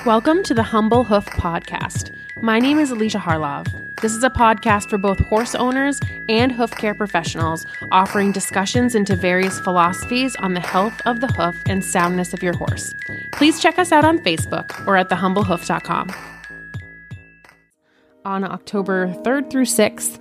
Welcome to the Humble Hoof podcast. My name is Alicia Harlov. This is a podcast for both horse owners and hoof care professionals, offering discussions into various philosophies on the health of the hoof and soundness of your horse. Please check us out on Facebook or at thehumblehoof.com. On October 3rd through 6th,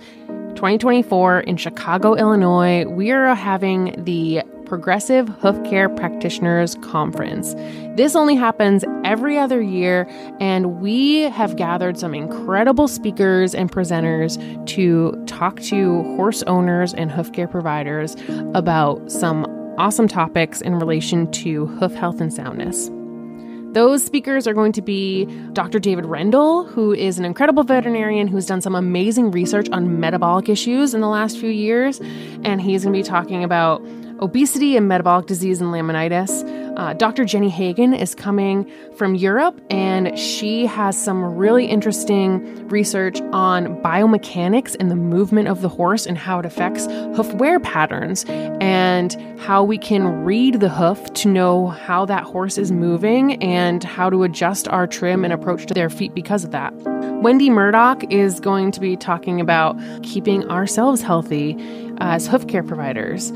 2024 in Chicago, Illinois, we are having the Progressive Hoof Care Practitioners Conference. This only happens every other year, and we have gathered some incredible speakers and presenters to talk to horse owners and hoof care providers about some awesome topics in relation to hoof health and soundness. Those speakers are going to be Dr. David Rendell, who is an incredible veterinarian who's done some amazing research on metabolic issues in the last few years, and he's going to be talking about obesity and metabolic disease and laminitis. Dr. Jenny Hagen is coming from Europe, and she has some really interesting research on biomechanics and the movement of the horse and how it affects hoof wear patterns and how we can read the hoof to know how that horse is moving and how to adjust our trim and approach to their feet because of that. Wendy Murdoch is going to be talking about keeping ourselves healthy as hoof care providers.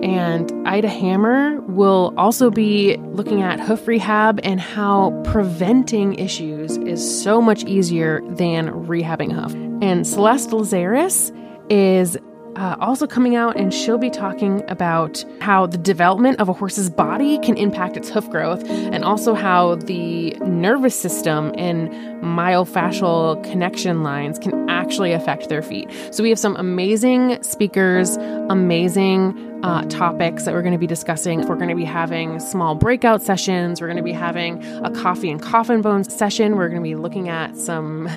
And Ida Hammer will also be looking at hoof rehab and how preventing issues is so much easier than rehabbing hoof. And Celeste Lazaris is also coming out, and she'll be talking about how the development of a horse's body can impact its hoof growth, and also how the nervous system and myofascial connection lines can actually affect their feet. So we have some amazing speakers, amazing topics that we're going to be discussing. We're going to be having small breakout sessions. We're going to be having a coffee and coffin bones session. We're going to be looking at some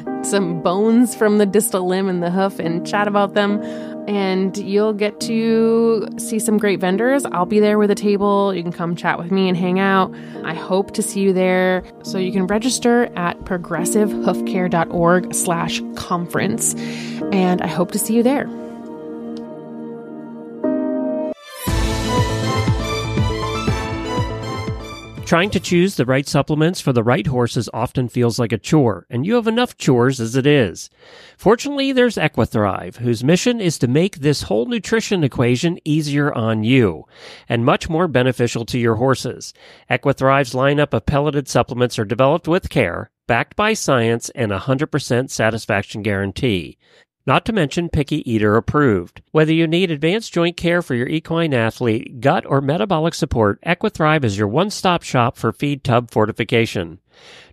bones from the distal limb and the hoof and chat about them. And you'll get to see some great vendors. I'll be there with a table. You can come chat with me and hang out. I hope to see you there. So you can register at progressivehoofcare.org/conference. And I hope to see you there. Trying to choose the right supplements for the right horses often feels like a chore, and you have enough chores as it is. Fortunately, there's Equithrive, whose mission is to make this whole nutrition equation easier on you and much more beneficial to your horses. Equithrive's lineup of pelleted supplements are developed with care, backed by science, and 100% satisfaction guarantee. Not to mention picky eater approved. Whether you need advanced joint care for your equine athlete, gut, or metabolic support, Equithrive is your one-stop shop for feed tub fortification.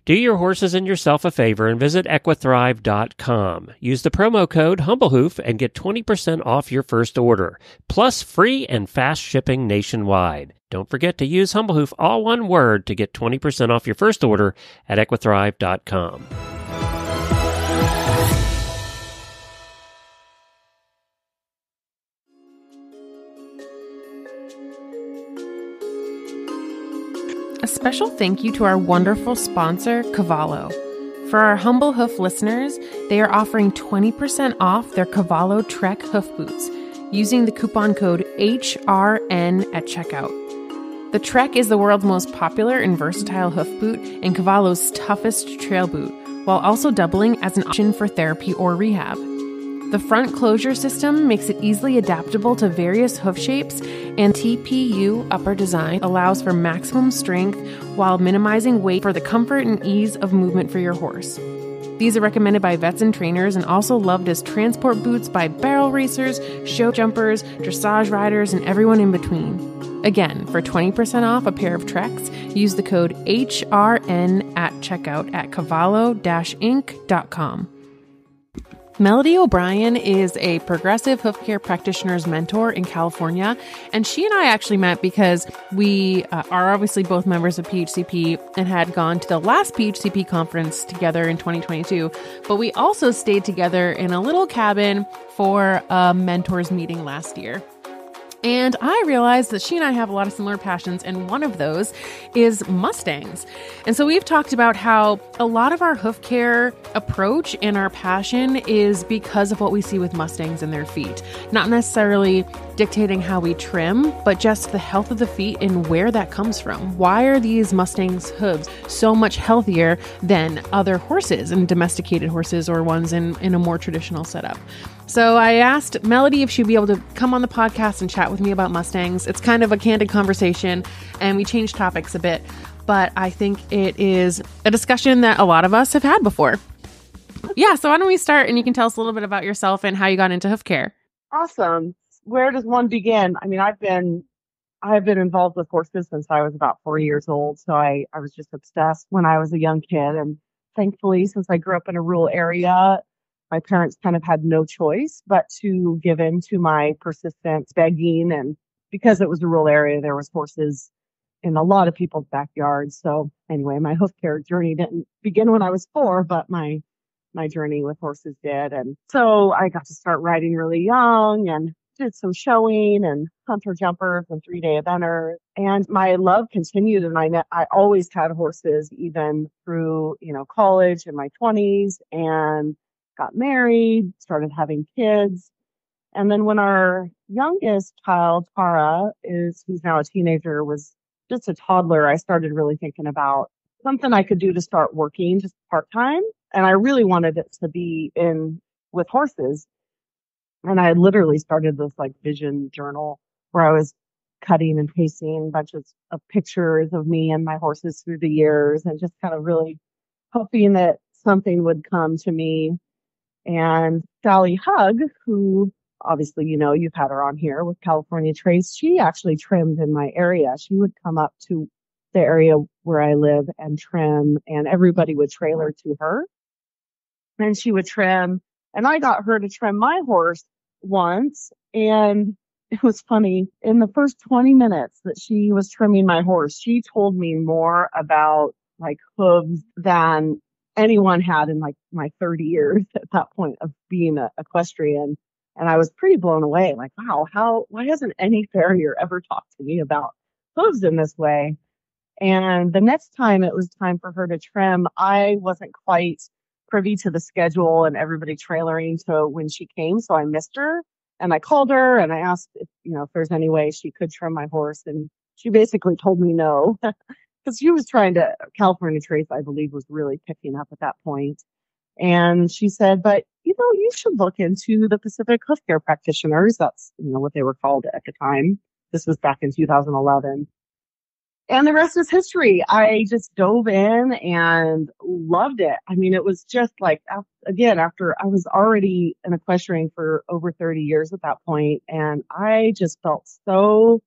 Do your horses and yourself a favor and visit equithrive.com. Use the promo code HumbleHoof and get 20% off your first order, plus free and fast shipping nationwide. Don't forget to use HumbleHoof, all one word, to get 20% off your first order at equithrive.com. A special thank you to our wonderful sponsor, Cavallo. For our Humble Hoof listeners, they are offering 20% off their Cavallo Trek hoof boots using the coupon code HRN at checkout. The Trek is the world's most popular and versatile hoof boot and Cavallo's toughest trail boot, while also doubling as an option for therapy or rehab. The front closure system makes it easily adaptable to various hoof shapes, and TPU upper design allows for maximum strength while minimizing weight for the comfort and ease of movement for your horse. These are recommended by vets and trainers and also loved as transport boots by barrel racers, show jumpers, dressage riders, and everyone in between. Again, for 20% off a pair of Treks, use the code HRN at checkout at cavallo-inc.com. Melody O'Brien is a progressive hoof care practitioner's mentor in California, and she and I actually met because we are obviously both members of PHCP and had gone to the last PHCP conference together in 2022, but we also stayed together in a little cabin for a mentors meeting last year. And I realized that she and I have a lot of similar passions, and one of those is Mustangs. And so we've talked about how a lot of our hoof care approach and our passion is because of what we see with Mustangs and their feet. Not necessarily dictating how we trim, but just the health of the feet and where that comes from. Why are these Mustangs' hooves so much healthier than other horses and domesticated horses or ones in a more traditional setup? So I asked Melody if she'd be able to come on the podcast and chat with me about Mustangs. It's kind of a candid conversation, and we changed topics a bit, but I think it is a discussion that a lot of us have had before. Yeah, so why don't we start, and you can tell us a little bit about yourself and how you got into hoof care. Awesome. Where does one begin? I mean, I've been involved with horses since I was about 4 years old. So I was just obsessed when I was a young kid. And thankfully, since I grew up in a rural area, my parents kind of had no choice but to give in to my persistent begging. And because it was a rural area, there was horses in a lot of people's backyards. So anyway, my hoof care journey didn't begin when I was 4, but my journey with horses did. And so I got to start riding really young and did some showing and hunter jumpers and 3-day eventers. And my love continued. And I always had horses even through, college in my 20s, and got married, started having kids. And then when our youngest child, Tara, who's now a teenager, was just a toddler, I started really thinking about something I could do to start working just part-time. And I really wanted it to be with horses. And I literally started this vision journal where I was cutting and pasting bunches of pictures of me and my horses through the years, and just kind of really hoping that something would come to me. And Sally Hug, who obviously, you've had her on here with California Trace, she actually trimmed in my area. She would come up to the area where I live and trim, and everybody would trailer to her. And she would trim. And I got her to trim my horse once. And it was funny. In the first 20 minutes that she was trimming my horse, she told me more about hooves than anyone had in my 30 years at that point of being an equestrian. And I was pretty blown away. Wow, why hasn't any farrier ever talked to me about hooves in this way? And the next time it was time for her to trim, I wasn't quite privy to the schedule and everybody trailering to when she came. So I missed her, and I called her and I asked if there's any way she could trim my horse. And she basically told me no, because she was California Trace, I believe, was really picking up at that point. And she said, but you should look into the Pacific Hoof Care Practitioners. That's, what they were called at the time. This was back in 2011. And the rest is history. I just dove in and loved it. I mean, it was just after I was already an equestrian for over 30 years at that point, and I just felt so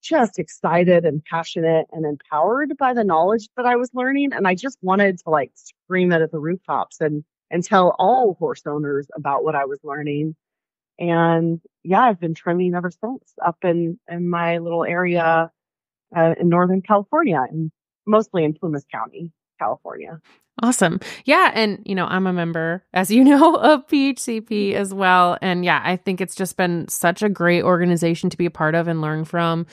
just excited and passionate and empowered by the knowledge that I was learning. And I just wanted to scream it at the rooftops and tell all horse owners about what I was learning. And yeah, I've been trimming ever since up in my little area in Northern California, and mostly in Plumas County, California. Awesome. Yeah. And, I'm a member, as you know, of PHCP as well. And yeah, I think it's just been such a great organization to be a part of and learn from.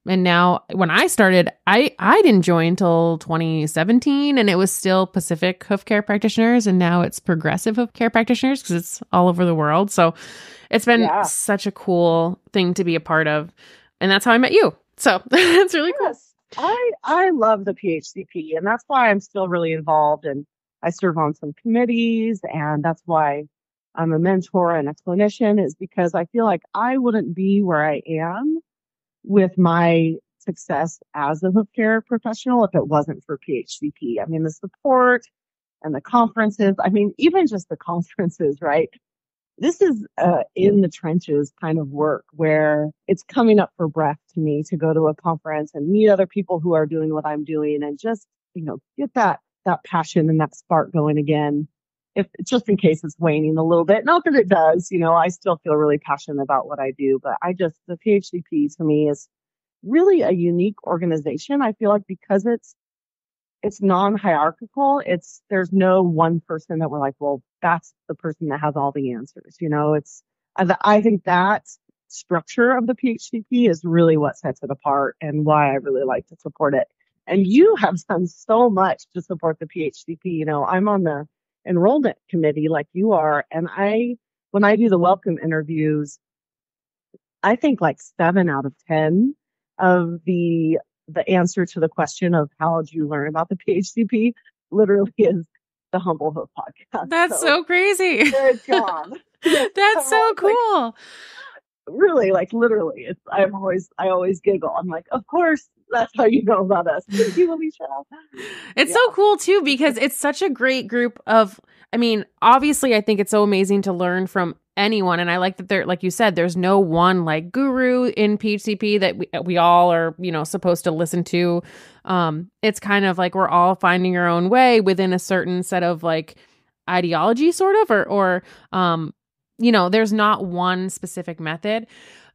And now when I started, I didn't join until 2017, and it was still Pacific Hoof Care Practitioners. And now it's Progressive Hoof Care Practitioners because it's all over the world. So it's been such a cool thing to be a part of. And that's how I met you. So it's really cool. I love the PHCP, and that's why I'm still really involved, and I serve on some committees, and that's why I'm a mentor and a clinician, is because I feel like I wouldn't be where I am with my success as a hoof care professional if it wasn't for PHCP. I mean, the support and the conferences, even just the conferences, right? This is in the trenches kind of work where it's coming up for breath to me to go to a conference and meet other people who are doing what I'm doing, and just, get that passion and that spark going again. If just in case it's waning a little bit, not that it does, I still feel really passionate about what I do, but the PHCP to me is really a unique organization. I feel like because it's non-hierarchical. There's no one person that we're well, that's the person that has all the answers. I think that structure of the PHCP is really what sets it apart and why I really like to support it. And you have done so much to support the PHCP. You know, I'm on the enrollment committee like you are, and when I do the welcome interviews, I think like 7 out of 10 of the answer to the question of how did you learn about the PHCP literally is the Humble Hoof podcast. That's so crazy. Good job. That's so cool. Like, really, like literally, I always giggle. I'm like, of course, that's how you know about us. Thank you, Alicia. It's so cool too, because it's such a great group of, I mean, obviously I think it's so amazing to learn from anyone. And I like that like you said, there's no one like guru in PHCP that we all are, you know, supposed to listen to. It's kind of like we're all finding our own way within a certain set of like ideology sort of, or you know, there's not one specific method.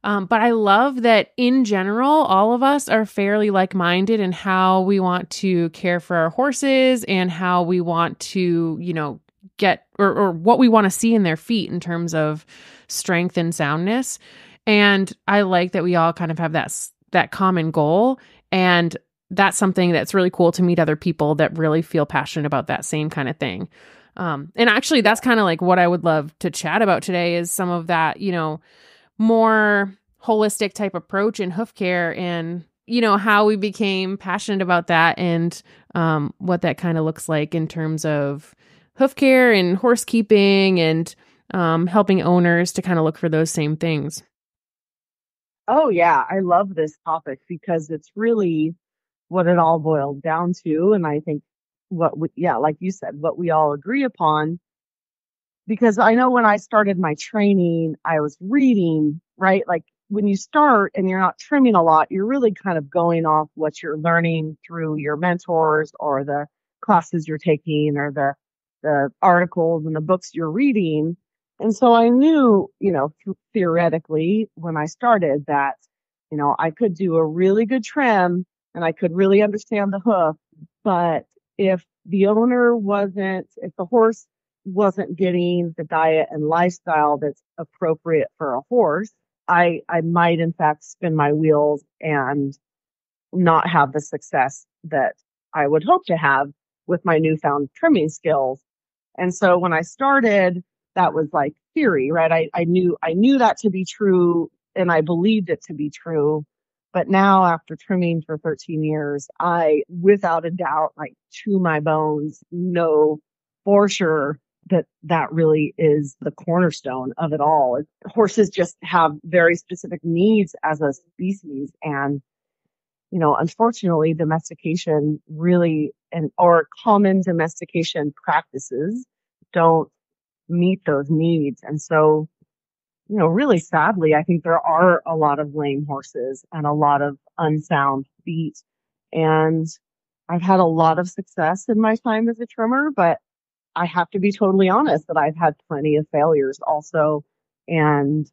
But I love that in general, all of us are fairly like-minded in how we want to care for our horses and how we want to, you know, get or what we want to see in their feet in terms of strength and soundness. And I like that we all kind of have that common goal. And that's something that's really cool to meet other people that really feel passionate about that same kind of thing. And actually, that's kind of like what I would love to chat about today is some of that, you know, more holistic type approach in hoof care and, you know, how we became passionate about that and what that kind of looks like in terms of hoof care and horse keeping and helping owners to kind of look for those same things. Oh, yeah. I love this topic because it's really what it all boils down to. And I think like you said, what we all agree upon, because I know when I started my training, I was reading, right? Like when you start and you're not trimming a lot, you're really kind of going off what you're learning through your mentors or the classes you're taking or the articles and the books you're reading. And so I knew, you know, theoretically when I started that, you know, I could do a really good trim and I could really understand the hoof. But if the horse wasn't getting the diet and lifestyle that's appropriate for a horse, I might in fact spin my wheels and not have the success that I would hope to have with my newfound trimming skills. And so when I started, that was like theory, right? I knew that to be true and I believed it to be true. But now after trimming for 13 years, I, without a doubt, like to my bones, know for sure that really is the cornerstone of it all. Horses just have very specific needs as a species. And, you know, unfortunately, domestication really or common domestication practices don't meet those needs. And so, you know, really sadly, I think there are a lot of lame horses and a lot of unsound feet. And I've had a lot of success in my time as a trimmer, but I have to be totally honest that I've had plenty of failures also. And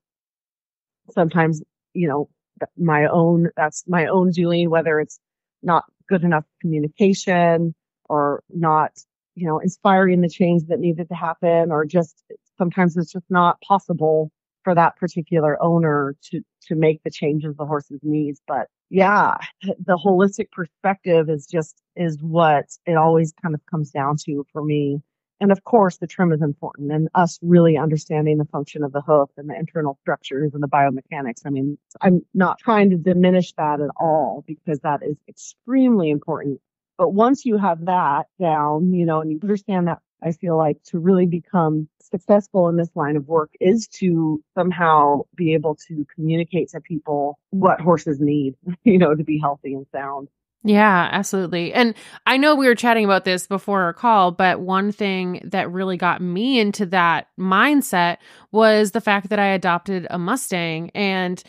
sometimes, you know, that's my own doing, whether it's not good enough communication or not, you know, inspiring the change that needed to happen, or just sometimes it's just not possible for that particular owner to make the changes the horses needs. But yeah, the holistic perspective is what it always kind of comes down to for me. And of course, the trim is important and us really understanding the function of the hoof and the internal structures and the biomechanics. I mean, I'm not trying to diminish that at all because that is extremely important. But once you have that down, you know, and you understand that, I feel like to really become successful in this line of work is to somehow be able to communicate to people what horses need, you know, to be healthy and sound. Yeah, absolutely. And I know we were chatting about this before our call, but one thing that really got me into that mindset was the fact that I adopted a Mustang. And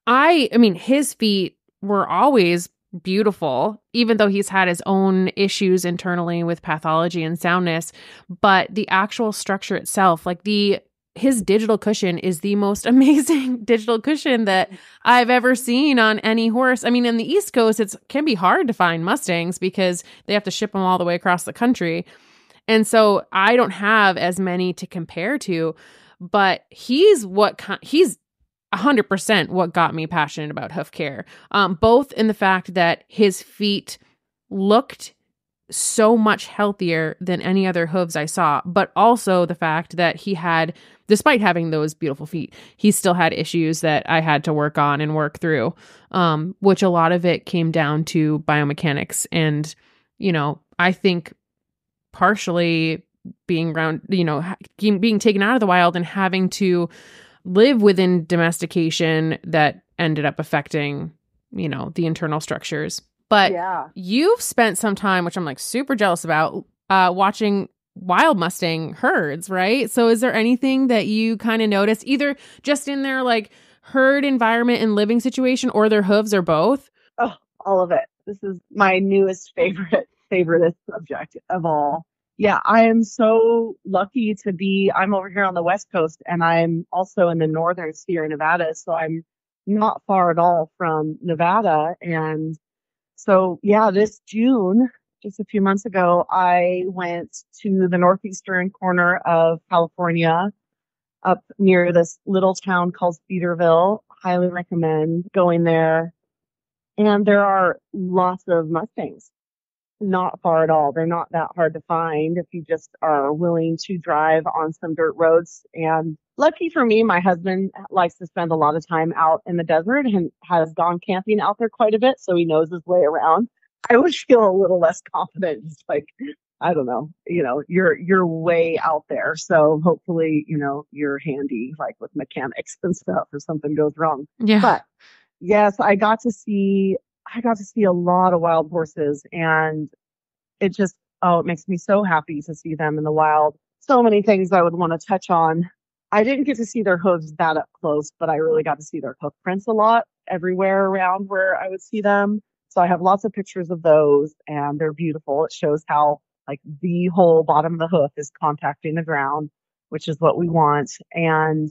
I mean, his feet were always beautiful, even though he's had his own issues internally with pathology and soundness. But the actual structure itself, like his digital cushion is the most amazing digital cushion that I've ever seen on any horse. I mean, in the East Coast, it can be hard to find Mustangs because they have to ship them all the way across the country. And so I don't have as many to compare to, but he's 100% what got me passionate about hoof care. Both in the fact that his feet looked so much healthier than any other hooves I saw, but also the fact that he had, despite having those beautiful feet, he still had issues that I had to work on and work through, which a lot of it came down to biomechanics. And, I think partially being around, being taken out of the wild and having to live within domestication that ended up affecting, the internal structures. But you've spent some time, which I'm like super jealous about, watching wild Mustang herds, right? So is there anything that you kind of noticed, either just in their like herd environment and living situation, or their hooves, or both? Oh, all of it. This is my newest favorite subject of all. Yeah, I am so lucky to be, I'm over here on the West Coast, and I'm also in the northern Sierra Nevada. So I'm not far at all from Nevada. And so, yeah, this June, just a few months ago, I went to the northeastern corner of California, up near this little town called Cedarville. Highly recommend going there. And there are lots of Mustangs. Not far at all. They're not that hard to find if you just are willing to drive on some dirt roads. And lucky for me, my husband likes to spend a lot of time out in the desert and has gone camping out there quite a bit, so he knows his way around. I would feel a little less confident, just like, I don't know, you're way out there. So hopefully, you're handy, like with mechanics and stuff if something goes wrong. Yeah. But yes, I got to see a lot of wild horses, and it makes me so happy to see them in the wild. So many things I would want to touch on. I didn't get to see their hooves that up close, but I really got to see their hoof prints a lot everywhere around where I would see them. So I have lots of pictures of those, and they're beautiful. It shows how like the whole bottom of the hoof is contacting the ground, which is what we want. And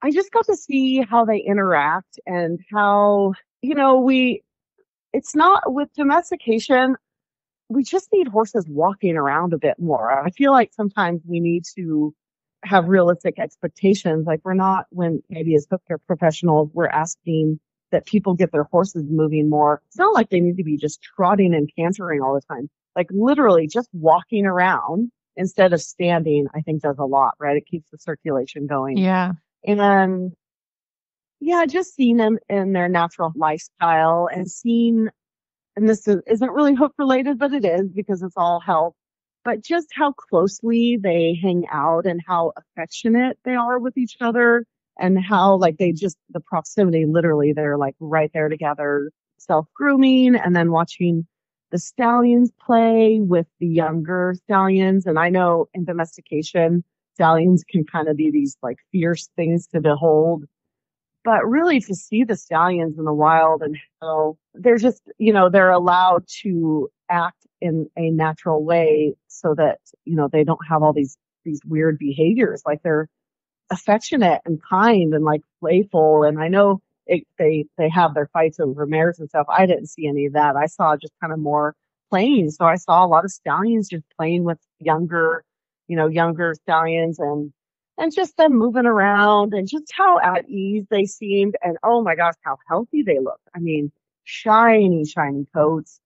I just got to see how they interact and how, it's not with domestication. We just need horses walking around a bit more. I feel like sometimes we need to have realistic expectations. Like, we're not, when maybe as hoof care professionals, we're asking that people get their horses moving more. It's not like they need to be just trotting and cantering all the time. Like, literally just walking around instead of standing, I think does a lot, right? It keeps the circulation going. Yeah. And yeah, just seeing them in their natural lifestyle and this isn't really hoof related, but it is because it's all health, but just how closely they hang out and how affectionate they are with each other, and how like the proximity, literally they're like right there together, self-grooming, and then watching the stallions play with the younger stallions. And I know in domestication, stallions can kind of be these like fierce things to behold. But really to see the stallions in the wild and how they're just, they're allowed to act in a natural way so that, they don't have all these weird behaviors. Like, they're affectionate and kind and like playful. And I know they have their fights over mares and stuff. I didn't see any of that. I saw just kind of more playing. So I saw a lot of stallions just playing with younger stallions, and just them moving around and just how at ease they seemed. And oh my gosh, how healthy they looked. I mean, shiny coats,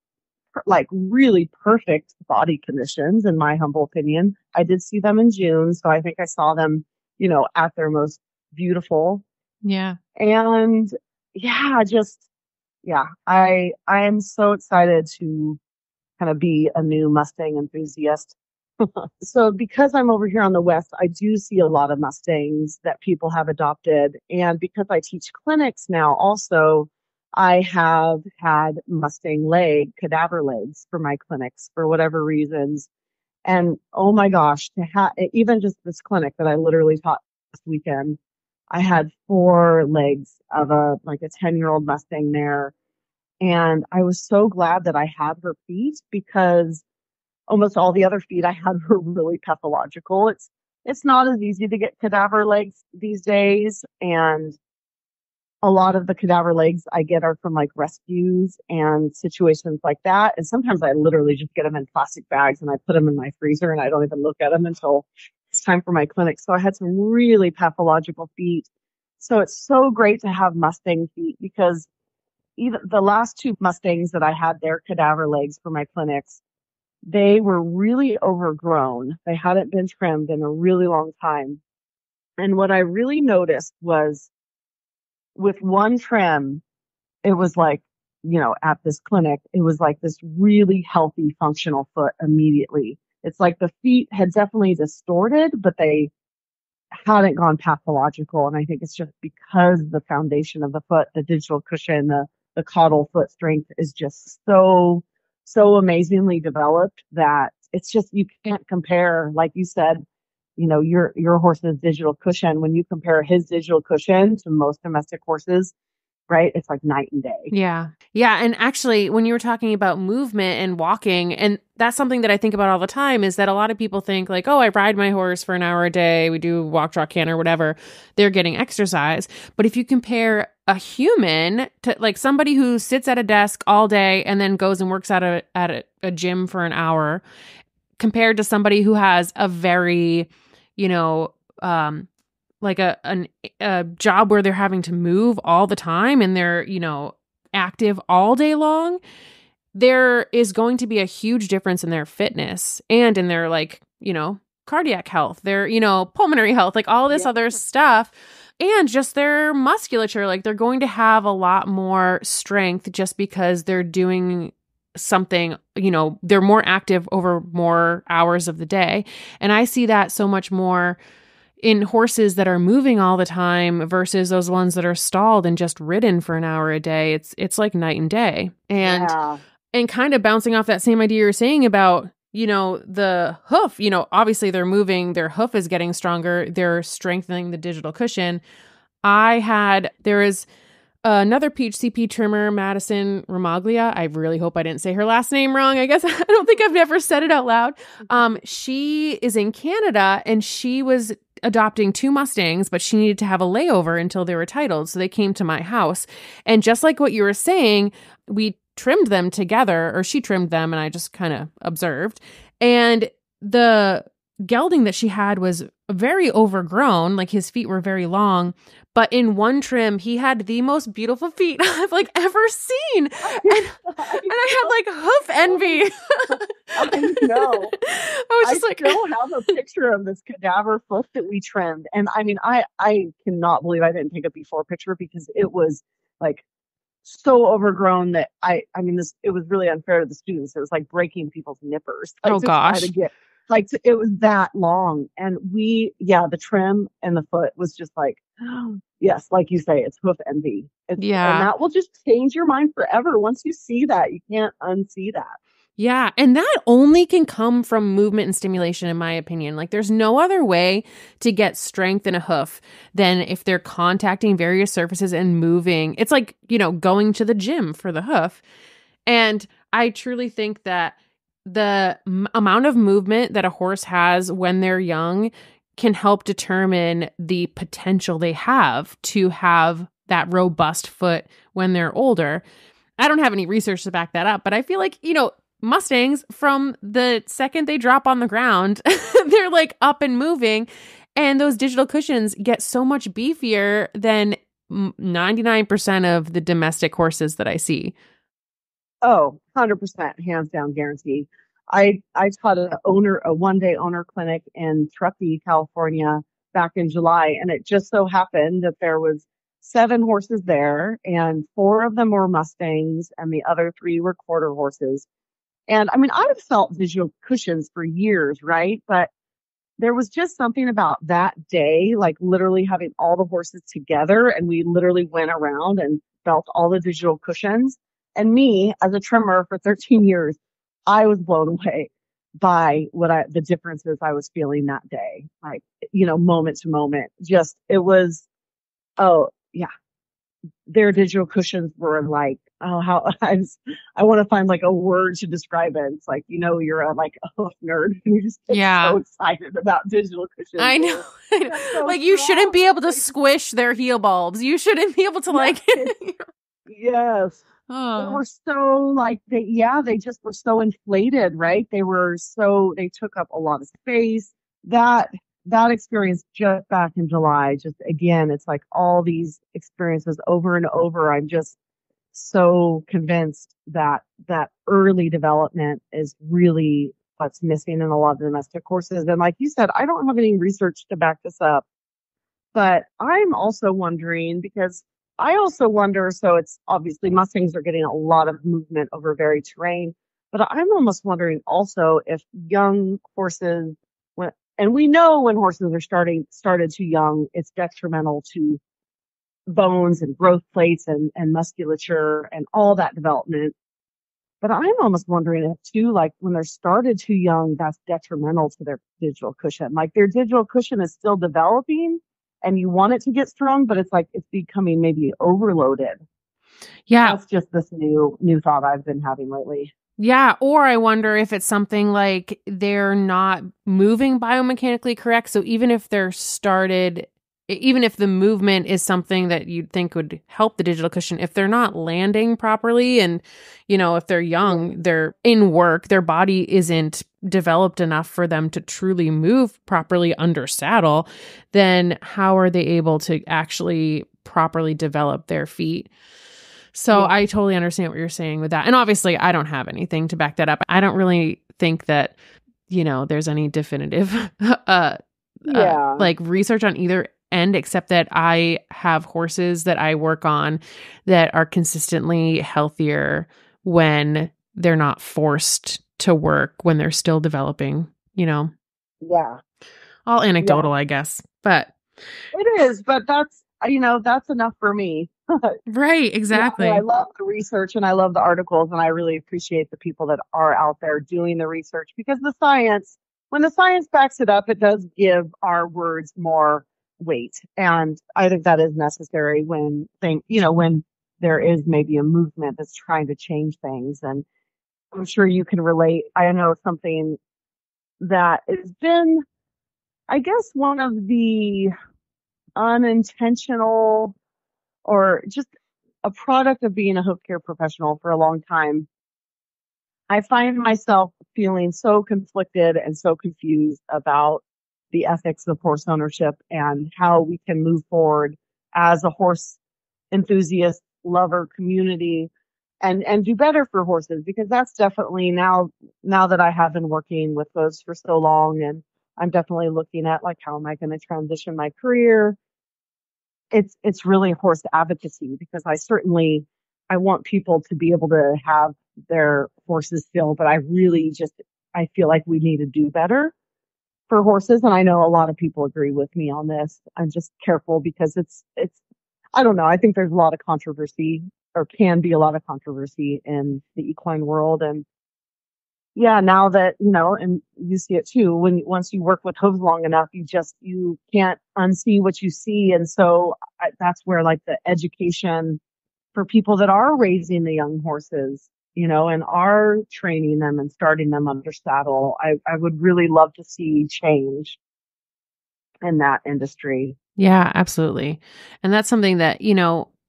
like really perfect body conditions, in my humble opinion. I did see them in June, so I think I saw them, at their most beautiful. Yeah. And I am so excited to kind of be a new Mustang enthusiast. So because I'm over here on the West, I do see a lot of Mustangs that people have adopted. And because I teach clinics now also, I have had Mustang cadaver legs for my clinics for whatever reasons. And oh my gosh, even just this clinic that I literally taught this weekend, I had 4 legs of a 10-year-old Mustang there. And I was so glad that I had her feet, because almost all the other feet I had were really pathological. It's not as easy to get cadaver legs these days. And a lot of the cadaver legs I get are from like rescues and situations like that. And sometimes I literally just get them in plastic bags and I put them in my freezer and I don't even look at them until it's time for my clinic. So I had some really pathological feet. So it's so great to have Mustang feet because even the last two Mustangs that I had their cadaver legs for my clinics, they were really overgrown. They hadn't been trimmed in a really long time. And what I really noticed was with one trim, it was like, at this clinic, it was like this really healthy, functional foot immediately. It's like the feet had definitely distorted, but they hadn't gone pathological. And I think it's just because the foundation of the foot, the digital cushion, the caudal foot strength is just so amazingly developed that it's just, you can't compare, like you said, your horse's digital cushion. When you compare his digital cushion to most domestic horses, right? It's like night and day. Yeah. Yeah. And actually, when you were talking about movement and walking, and that's something that I think about all the time, is that a lot of people think like, oh, I ride my horse for an hour a day. We do walk, trot, canter, whatever. They're getting exercise. But if you compare a human to like somebody who sits at a desk all day and then goes and works at a gym for an hour, compared to somebody who has a very, like a job where they're having to move all the time and they're, active all day long, there is going to be a huge difference in their fitness and in their cardiac health, their, pulmonary health, like all this other stuff, and just their musculature. Like they're going to have a lot more strength just because they're doing something, they're more active over more hours of the day. And I see that so much more in horses that are moving all the time versus those ones that are stalled and just ridden for an hour a day. It's like night and day. And kind of bouncing off that same idea you're saying about, the hoof, obviously they're moving, their hoof is getting stronger, they're strengthening the digital cushion. There is another PHCP trimmer, Madison Romaglia. I really hope I didn't say her last name wrong. I guess I don't think I've ever said it out loud. She is in Canada and she was adopting two Mustangs, but she needed to have a layover until they were titled. So they came to my house. And just like what you were saying, we trimmed them together, or she trimmed them and I just kind of observed. And the gelding that she had was very overgrown, like his feet were very long. But in one trim, he had the most beautiful feet I've ever seen. And I had hoof envy. I know. I was still have a picture of this cadaver foot that we trimmed. And I mean, I cannot believe I didn't take a before picture because it was so overgrown that it was really unfair to the students. It was like breaking people's nippers. Oh gosh. It was that long. And the trim and the foot was just yes, like you say, it's hoof envy. And that will just change your mind forever. Once you see that, you can't unsee that. Yeah. And that only can come from movement and stimulation, in my opinion. There's no other way to get strength in a hoof than if they're contacting various surfaces and moving. It's like, going to the gym for the hoof. And I truly think that the amount of movement that a horse has when they're young can help determine the potential they have to have that robust foot when they're older. I don't have any research to back that up, but I feel like, Mustangs, from the second they drop on the ground, they're up and moving, and those digital cushions get so much beefier than 99% of the domestic horses that I see. Oh, 100%, hands down guarantee. I taught a one-day owner clinic in Truckee, California back in July, and it just so happened that there was 7 horses there, and 4 of them were Mustangs, and the other 3 were quarter horses. And I mean, I've felt digital cushions for years, right? But there was just something about that day, literally having all the horses together, and we literally went around and felt all the digital cushions. And me, as a trimmer for 13 years, I was blown away by the differences I was feeling that day. Moment to moment. It was, oh yeah. Their digital cushions were how I want to find a word to describe it. It's you're a hoof nerd and you just get so excited about digital cushions. I know. So you shouldn't be able to squish their heel bulbs. You shouldn't be able to Yes. Oh. They were so they just were so inflated, right? They took up a lot of space. That that experience just back in July, just again, it's like all these experiences over and over. I'm just so convinced that that early development is really what's missing in a lot of domestic horses. And like you said, I don't have any research to back this up, but I'm also wondering because I also wonder, so it's obviously Mustangs are getting a lot of movement over varied terrain, but I'm almost wondering also if young horses, and we know when horses are started too young, it's detrimental to bones and growth plates and musculature and all that development. But I'm almost wondering if too, like when they're started too young, that's detrimental to their digital cushion. Like their digital cushion is still developing and you want it to get strong, but it's like it's becoming maybe overloaded. Yeah. That's just this new thought I've been having lately. Yeah. Or I wonder if it's something like they're not moving biomechanically correct. So even if they're started, even if the movement is something that you'd think would help the digital cushion, if they're not landing properly and, if they're young, they're in work, their body isn't developed enough for them to truly move properly under saddle, then how are they able to actually properly develop their feet? So I totally understand what you're saying with that. And obviously I don't have anything to back that up. I don't really think that, there's any definitive, like research on either end, except that I have horses that I work on that are consistently healthier when they're not forced to work, when they're still developing, Yeah. All anecdotal, I guess, but it is, but that's enough for me. Right, exactly. Yeah, I love the research and I love the articles and I really appreciate the people that are out there doing the research because when the science backs it up, it does give our words more weight. And I think that is necessary when there is maybe a movement that's trying to change things. And I'm sure you can relate. I know something that has been, I guess, one of the unintentional or just a product of being a hoof care professional for a long time. I find myself feeling so conflicted and so confused about the ethics of horse ownership and how we can move forward as a horse enthusiast, lover community and do better for horses because that's definitely now that I have been working with those for so long and I'm definitely looking at like how am I going to transition my career. It's really horse advocacy because I want people to be able to have their horses still, but I feel like we need to do better for horses. And I know a lot of people agree with me on this. I'm just careful because it's, I don't know. I think there's a lot of controversy or can be a lot of controversy in the equine world. And yeah, now that, and you see it too, once you work with hooves long enough, you can't unsee what you see. And so that's where like the education for people that are raising the young horses, and are training them and starting them under saddle, I would really love to see change in that industry. Yeah, absolutely. And that's something that,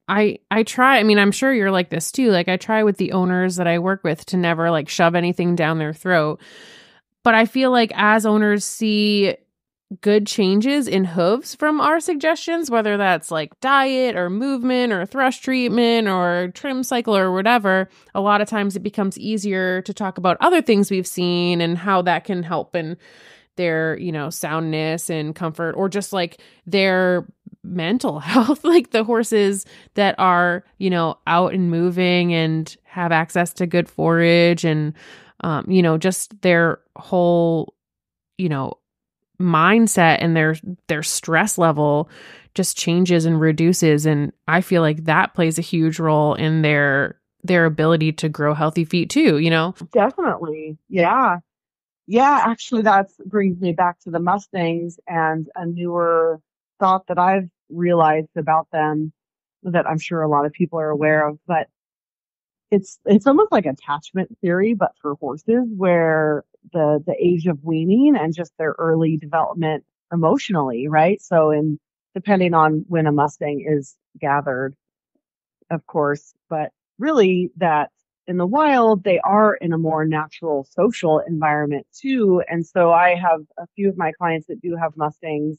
I try, I'm sure you're like this too. Like I try with the owners that I work with to never like shove anything down their throat. But I feel like as owners see good changes in hooves from our suggestions, whether that's like diet or movement or thrush treatment or trim cycle or whatever, a lot of times it becomes easier to talk about other things we've seen and how that can help in their, soundness and comfort or just like their mental health, like the horses that are, out and moving and have access to good forage and, just their whole, mindset and their stress level just changes and reduces. And I feel like that plays a huge role in their ability to grow healthy feet too, Definitely. Yeah. Yeah. Actually, that brings me back to the Mustangs and a newer thought that I've realized about them that I'm sure a lot of people are aware of, but it's almost like attachment theory, but for horses where the age of weaning and just their early development emotionally, right? So depending on when a Mustang is gathered, of course, but really that in the wild, they are in a more natural social environment too. And so I have a few of my clients that do have Mustangs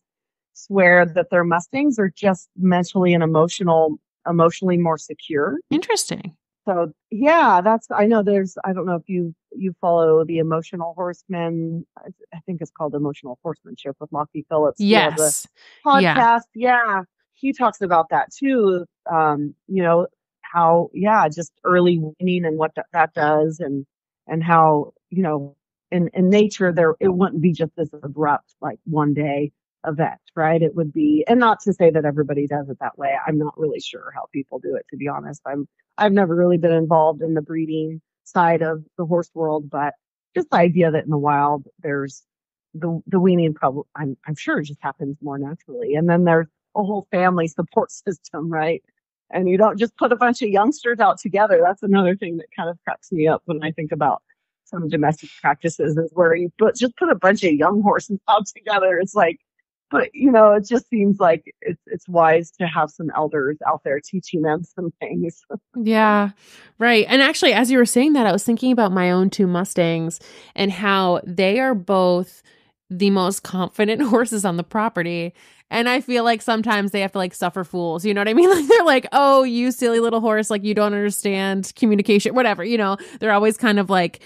swear that their Mustangs are just mentally and emotionally more secure. Interesting. So yeah, I know I don't know if you follow the Emotional Horseman. I think it's called Emotional Horsemanship with Lockie Phillips. Yes. Podcast. Yeah. He talks about that too. How, just early weaning and what that does and how, in nature it wouldn't be just this abrupt, like one day event, right? It would be, and not to say that everybody does it that way. I'm not really sure how people do it, to be honest. I've never really been involved in the breeding side of the horse world, but just the idea that in the wild, there's the weaning probably, I'm sure it just happens more naturally. And then there's a whole family support system, right? And you don't just put a bunch of youngsters out together. That's another thing that kind of cracks me up when I think about some domestic practices, is where you just put a bunch of young horses out together. It's like, but it just seems like it's wise to have some elders out there teaching them some things. Yeah, right. And actually, as you were saying that, I was thinking about my own two Mustangs and how they are both the most confident horses on the property. And I feel like sometimes they have to like suffer fools. You know what I mean? Like they're like, oh, you silly little horse, like you don't understand communication, whatever. They're always kind of like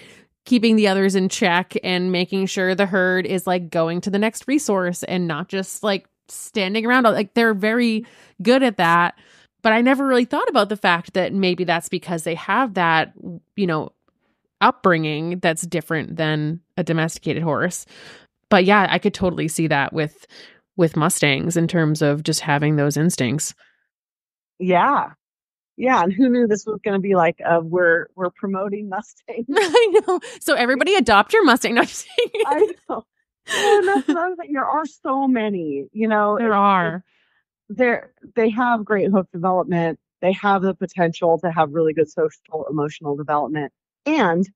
keeping the others in check and making sure the herd is like going to the next resource and not just like standing around. Like they're very good at that. But I never really thought about the fact that maybe that's because they have that, upbringing that's different than a domesticated horse. But yeah, I could totally see that with Mustangs in terms of just having those instincts. Yeah. Yeah, and who knew this was going to be like we're promoting Mustangs? I know. So everybody adopt your Mustang. No, I'm just kidding. I know. And that's another thing. There are so many. There are. They have great hoof development. They have the potential to have really good social, emotional development, and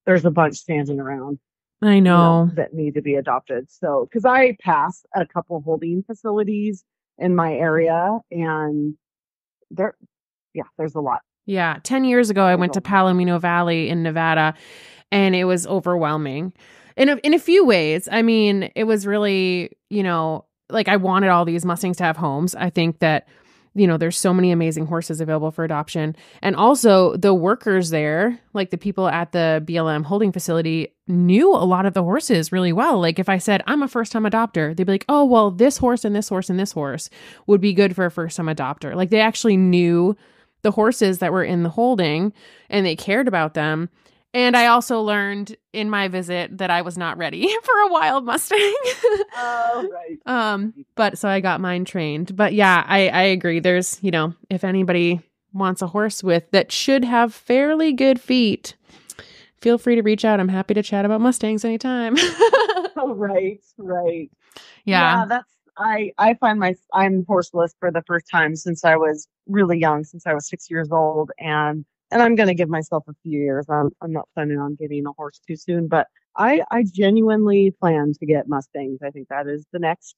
there's a bunch standing around. I know, that need to be adopted. So, because I pass a couple holding facilities in my area, and there's a lot. Yeah. 10 years ago, I went to Palomino Valley in Nevada, and it was overwhelming in a few ways. I mean, it was really, like I wanted all these Mustangs to have homes. I think that, there's so many amazing horses available for adoption. And also the workers there, like the people at the BLM holding facility, knew a lot of the horses really well. Like if I said, I'm a first-time adopter, they'd be like, oh, well, this horse and this horse and this horse would be good for a first-time adopter. Like they actually knew the horses that were in the holding and they cared about them. And I also learned in my visit that I was not ready for a wild Mustang. Oh, right. But so I got mine trained. But yeah, I agree. There's, if anybody wants a horse that should have fairly good feet, feel free to reach out. I'm happy to chat about Mustangs anytime. Oh, right. Yeah. I find I'm horseless for the first time since I was really young, since I was 6 years old, and I'm going to give myself a few years. I'm not planning on getting a horse too soon, but I genuinely plan to get Mustangs. I think that is the next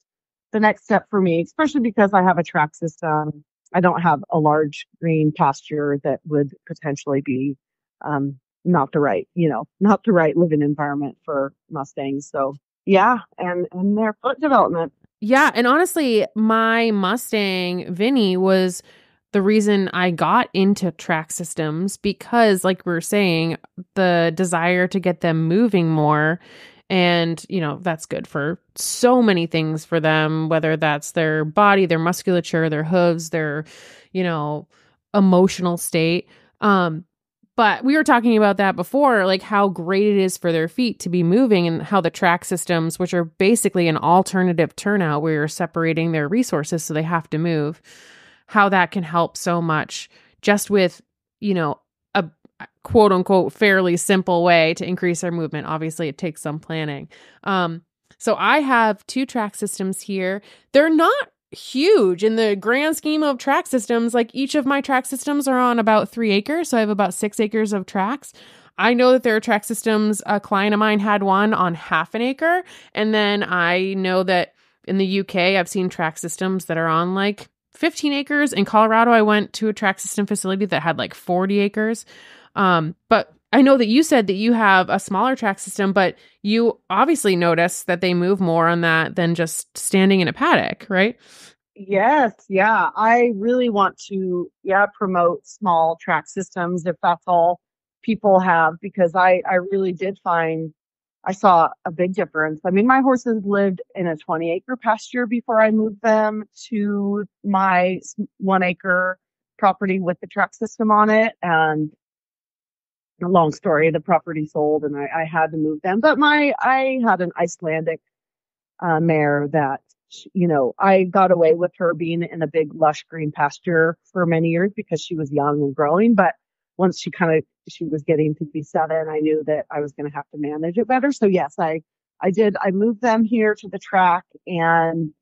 step for me, especially because I have a track system. I don't have a large green pasture that would potentially be not the right living environment for Mustangs. So yeah, and their foot development. Yeah, and honestly, my Mustang Vinny was the reason I got into track systems, because like we were saying, the desire to get them moving more. And, that's good for so many things for them, whether that's their body, their musculature, their hooves, their, emotional state. But we were talking about that before, like how great it is for their feet to be moving, and how the track systems, which are basically an alternative turnout where you're separating their resources so they have to move, how that can help so much just with, a quote unquote fairly simple way to increase their movement. Obviously, it takes some planning. So I have 2 track systems here. They're not huge in the grand scheme of track systems. Like each of my track systems are on about 3 acres. So I have about 6 acres of tracks. I know that there are track systems. A client of mine had one on half an acre. And then I know that in the UK, I've seen track systems that are on like 15 acres. In Colorado, I went to a track system facility that had like 40 acres. But I know that you said that you have a smaller track system, but you obviously notice that they move more on that than just standing in a paddock, right? Yes, yeah. I really want to, promote small track systems if that's all people have, because I really did find I saw a big difference. I mean, my horses lived in a 20-acre pasture before I moved them to my 1 acre property with the track system on it. And a long story, the property sold and I had to move them. But I had an Icelandic mare that, I got away with her being in a big lush green pasture for many years because she was young and growing. But once she was getting to be 7, I knew that I was going to have to manage it better. So yes, I did. I moved them here to the track, and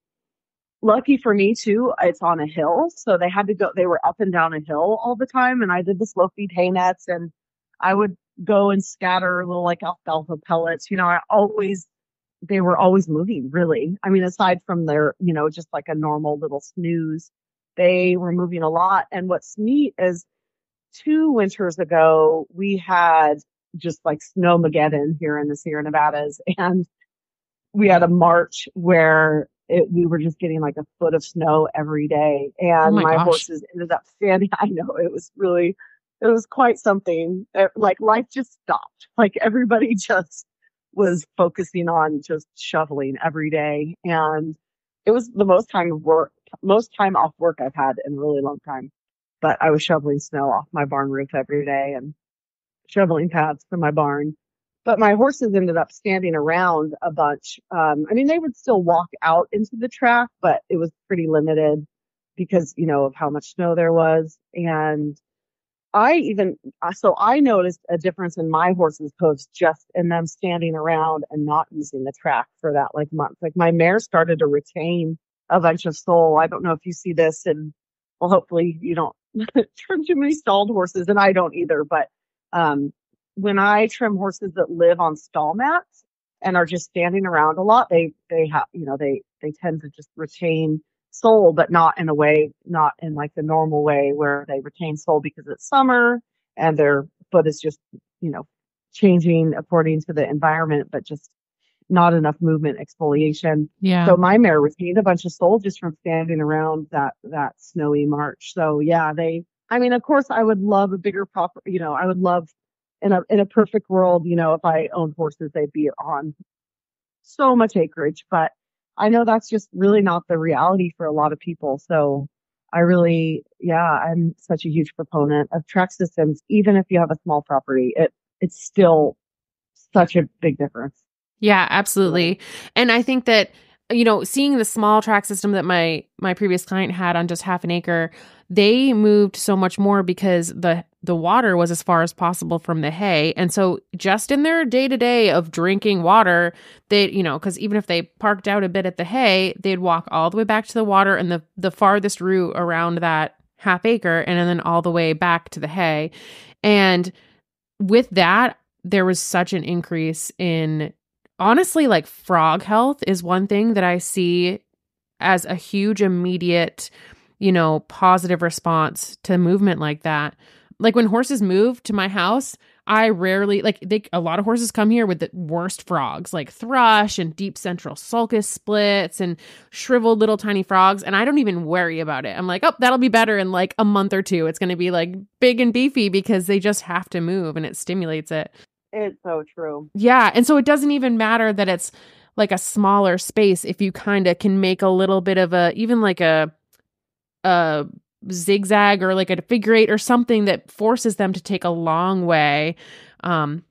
lucky for me too, it's on a hill. So they were up and down a hill all the time. And I did the slow feed hay nets, and I would go and scatter little like alfalfa pellets. They were always moving, really. I mean, aside from their, just like a normal little snooze, they were moving a lot. And what's neat is 2 winters ago, we had just like snowmageddon here in the Sierra Nevadas. And we had a March where we were just getting like a foot of snow every day. Oh And my my gosh. horses ended up standing. I know it was quite something. Like life just stopped. Like everybody just was focusing on just shoveling every day. And it was the most time off work I've had in a really long time. But I was shoveling snow off my barn roof every day and shoveling paths for my barn. But my horses ended up standing around a bunch. I mean, they would still walk out into the track, but it was pretty limited because, of how much snow there was. And I noticed a difference in my horses' hooves just in them standing around and not using the track for that like month. Like my mare started to retain a bunch of sole. I don't know if you see this, and well, hopefully you don't trim too many stalled horses, and I don't either. But when I trim horses that live on stall mats and are just standing around a lot, they have, they tend to just retain soul, but not in like the normal way where they retain soul because it's summer and their foot is just, changing according to the environment, but just not enough movement exfoliation. Yeah. So my mare retained a bunch of soul just from standing around that snowy March. So yeah, of course I would love a bigger property, I would love in a perfect world, if I owned horses, they'd be on so much acreage, but I know that's just really not the reality for a lot of people. So I'm such a huge proponent of track systems. Even if you have a small property, it's still such a big difference. Yeah, absolutely. And I think that, seeing the small track system that my previous client had on just half an acre, they moved so much more because the water was as far as possible from the hay. And so just in their day-to-day of drinking water, they, because even if they parked out a bit at the hay, they'd walk all the way back to the water and the farthest route around that half acre and then all the way back to the hay. And with that, there was such an increase in, honestly, like frog health is one thing that I see as a huge immediate, positive response to movement like that. Like when horses move to my house, I rarely, a lot of horses come here with the worst frogs, like thrush and deep central sulcus splits and shriveled little tiny frogs. And I don't even worry about it. I'm like, oh, that'll be better in like a month or two. It's going to be like big and beefy because they just have to move and it stimulates it. It's so true. Yeah. And so it doesn't even matter that it's like a smaller space if you kind of can make a little bit of even like a zigzag or like a figure eight or something that forces them to take a long way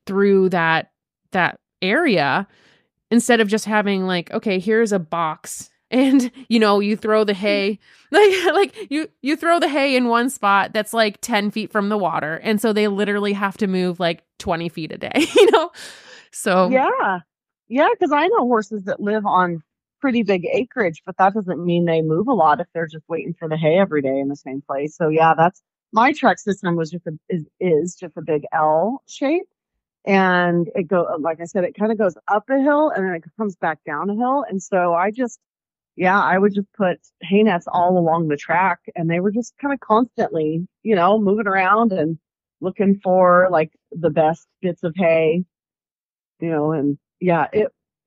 through that area instead of just having like, okay, here's a box and you throw the hay like you throw the hay in one spot that's like 10 feet from the water, and so they literally have to move like 20 feet a day. So yeah because I know horses that live on pretty big acreage, but that doesn't mean they move a lot if they're just waiting for the hay every day in the same place. So yeah, that's my track system was is just a big L shape, and like I said, it kind of goes up a hill and then it comes back down a hill. And so I would just put hay nets all along the track, and they were just kind of constantly, moving around. And looking for like the best bits of hay, and yeah,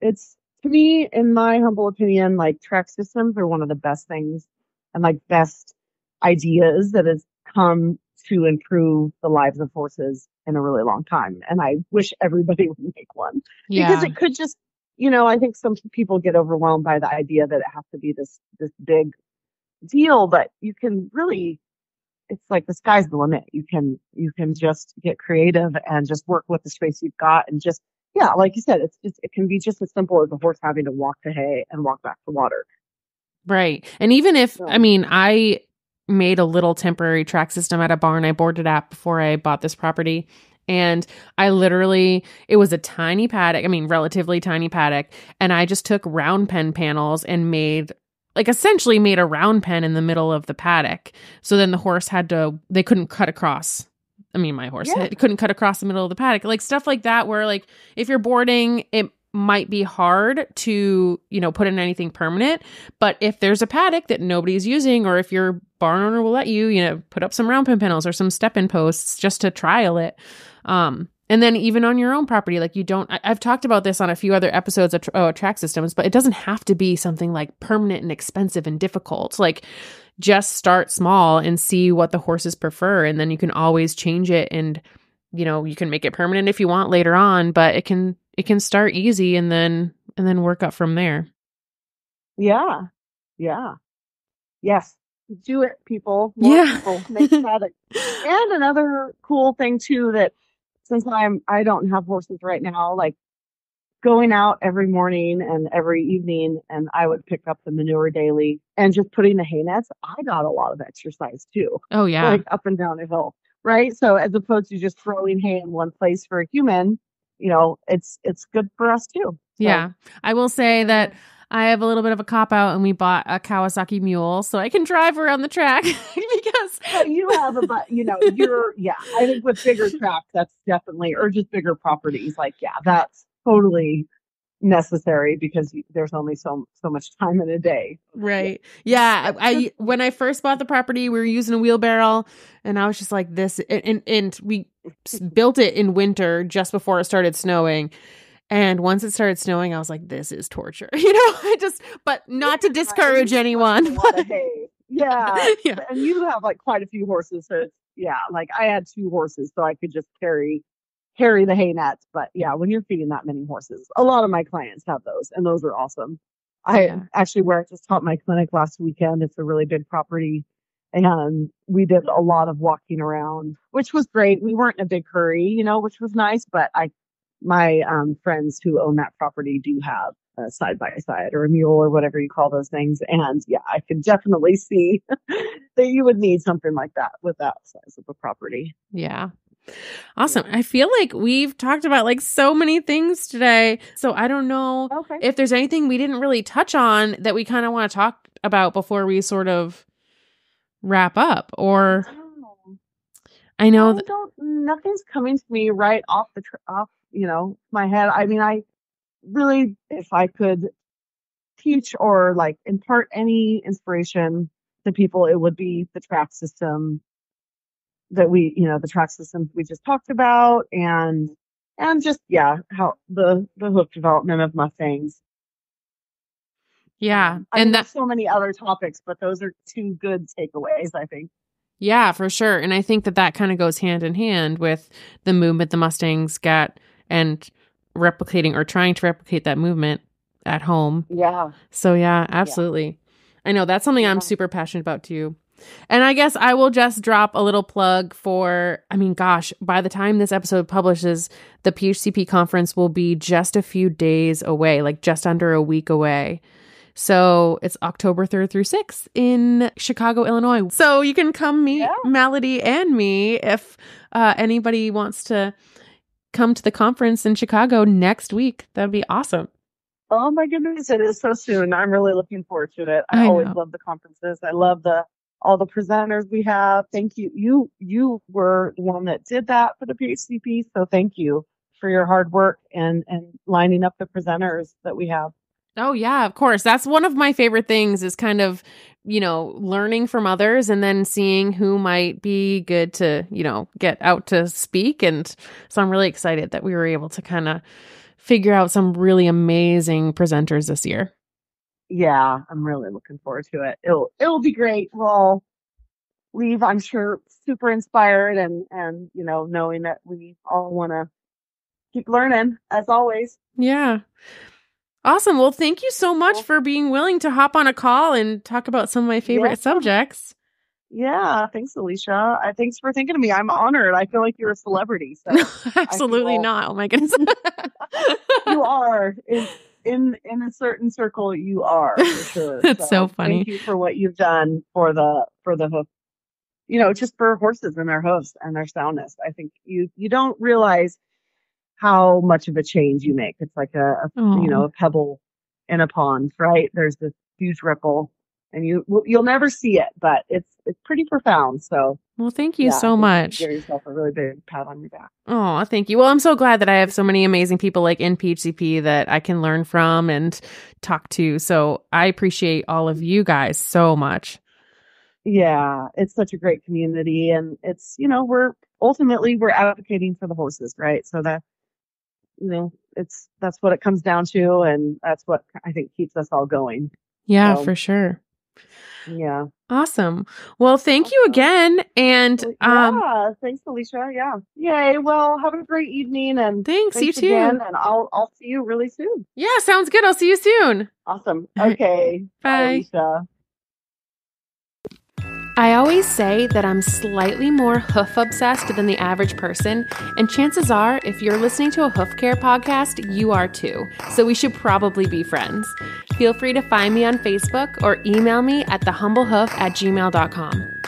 it's to me, in my humble opinion, like track systems are one of the best things and like best ideas that has come to improve the lives of horses in a really long time. And I wish everybody would make one because Yeah. it could just, I think some people get overwhelmed by the idea that it has to be this big deal, but you can really, it's like the sky's the limit. You can just get creative and just work with the space you've got and just, yeah, like you said, it can be just as simple as a horse having to walk to hay and walk back to water. Right. And even if, So, I made a little temporary track system at a barn I boarded at before I bought this property. And it was a tiny paddock, relatively tiny paddock. And I just took round pen panels and essentially made a round pen in the middle of the paddock. So then the horse they couldn't cut across. My horse couldn't cut across the middle of the paddock. Like stuff like that, where like if you're boarding, it might be hard to, put in anything permanent. But if there's a paddock that nobody's using, or if your barn owner will let you, put up some round pen panels or some step-in posts just to trial it. And then even on your own property, like I've talked about this on a few other episodes of track systems, but it doesn't have to be something like permanent and expensive and difficult. Like just start small and see what the horses prefer. And then you can always change it. And, you can make it permanent if you want later on, but it can start easy and then work up from there. yeah. Yeah. Yes. Do it, people. More people make paddocks. And another cool thing too, that since I don't have horses right now, like going out every morning and every evening, and I would pick up the manure daily and just putting the hay nets, I got a lot of exercise too. Oh yeah. Like up and down a hill. Right. So as opposed to just throwing hay in one place for a human, it's good for us too. So. Yeah. I will say that I have a little bit of a cop out, and we bought a Kawasaki mule so I can drive around the track because you have I think with bigger tracks, that's definitely, or just bigger properties, like, yeah, that's totally necessary because there's only so much time in a day. Right. Yeah. I when I first bought the property, we were using a wheelbarrow, and I was just like this, and we built it in winter just before it started snowing. And once it started snowing, I was like, this is torture, but not to discourage anyone. Yeah. And you have like quite a few horses. So like I had 2 horses, so I could just carry the hay nets. But yeah, when you're feeding that many horses, a lot of my clients have those, and those are awesome. Where I just taught my clinic last weekend, it's a really big property. And we did a lot of walking around, which was great. We weren't in a big hurry, which was nice, but my friends who own that property do have a side-by-side or a mule or whatever you call those things. And yeah, I can definitely see that you would need something like that with that size of a property. Yeah. Awesome. I feel like we've talked about like so many things today. So I don't know if there's anything we didn't really touch on that we kind of want to talk about before we sort of wrap up, or I know nothing's coming to me right off my head. I really, if I could teach or like impart any inspiration to people, it would be the track system that the track systems we just talked about, and just, how the hoof development of mustangs. Yeah. There's so many other topics, but those are 2 good takeaways, I think. Yeah, for sure. And I think that kind of goes hand in hand with the movement the Mustangs got and replicating or trying to replicate that movement at home. Yeah. So yeah, absolutely. Yeah. I know that's something I'm super passionate about too. And I guess I will just drop a little plug for, by the time this episode publishes, the PHCP conference will be just a few days away, like just under a week away. So it's October 3rd through 6th in Chicago, Illinois. So you can come meet Melody and me if anybody wants to come to the conference in Chicago next week. That'd be awesome. Oh my goodness, it is so soon. I'm really looking forward to it. I always love the conferences. I love all the presenters we have. Thank you. You were the one that did that for the PHCP. So thank you for your hard work and lining up the presenters that we have. Oh yeah, of course. That's one of my favorite things, is kind of learning from others and then seeing who might be good to, get out to speak. And so I'm really excited that we were able to kind of figure out some really amazing presenters this year. Yeah, I'm really looking forward to it. It'll be great. We'll leave, I'm sure, super inspired and knowing that we all want to keep learning as always. Yeah. Awesome. Well, thank you so much for being willing to hop on a call and talk about some of my favorite subjects. Yeah. Thanks, Alicia. Thanks for thinking of me. I'm honored. I feel like you're a celebrity. So absolutely not. Oh my goodness. You are. In a certain circle, you are for sure. That's so funny. Thank you for what you've done for the hoof, just for horses and their hoofs and their soundness. I think you don't realize how much of a change you make. It's like a pebble in a pond, right? There's this huge ripple, and you'll never see it, but it's pretty profound. So, well, thank you so much. Give yourself a really big pat on your back. Oh, thank you. Well, I'm so glad that I have so many amazing people like in PHCP that I can learn from and talk to. So I appreciate all of you guys so much. Yeah, it's such a great community, and it's we're advocating for the horses, right? So that that's what it comes down to, and that's what I think keeps us all going. Yeah, for sure. Yeah. Awesome. Well, thank you again. And thanks, Alicia. Yeah. Yay. Well, have a great evening, and thanks you too. Again, and I'll see you really soon. Yeah, sounds good. I'll see you soon. Awesome. Okay. Bye, Alicia. I always say that I'm slightly more hoof obsessed than the average person, and chances are, if you're listening to a hoof care podcast, you are too. So we should probably be friends. Feel free to find me on Facebook or email me at thehumblehoof@gmail.com.